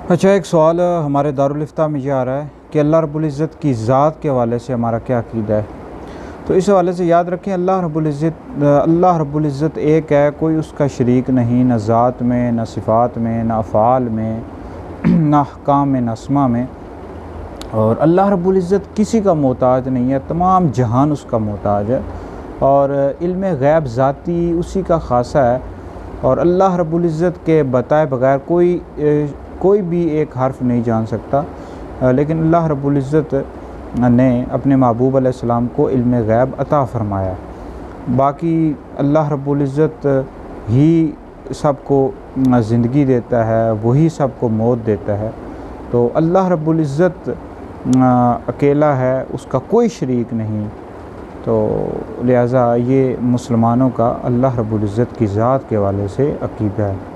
अच्छा, एक सवाल हमारे दारुल इफ्ता में ये आ रहा है कि अल्लाह रब्बुल इज़्ज़त की ज़ात के हवाले से हमारा क्या अक़ीदा है। तो इस हवाले से याद रखें, अल्लाह रब्बुल इज़्ज़त एक है, कोई उसका शरीक नहीं, न ज़ात में, न सिफ़ात में, न अफ़आल में, न अहकाम में, न अस्मा में। और अल्लाह रब्बुल इज़्ज़त किसी का मोहताज नहीं है, तमाम जहान उसका मोहताज है। और इल्म गैब ज़ाती उसी का ख़ासा है। और अल्लाह रब्बुल इज़्ज़त के बताए बगैर कोई भी एक हर्फ नहीं जान सकता। लेकिन अल्लाह रब्बुल इज़्ज़त ने अपने महबूब अलैहिस्सलाम को इल्म गैब अता फ़रमाया। बाकी अल्लाह रब्बुल इज़्ज़त ही सबको ज़िंदगी देता है, वही सबको मौत देता है। तो अल्लाह रब्बुल इज़्ज़त अकेला है, उसका कोई शरीक नहीं। तो लिहाजा ये मुसलमानों का अल्लाह रब्बुल इज़्ज़त की ज़ात के हवाले से अक़ीदा है।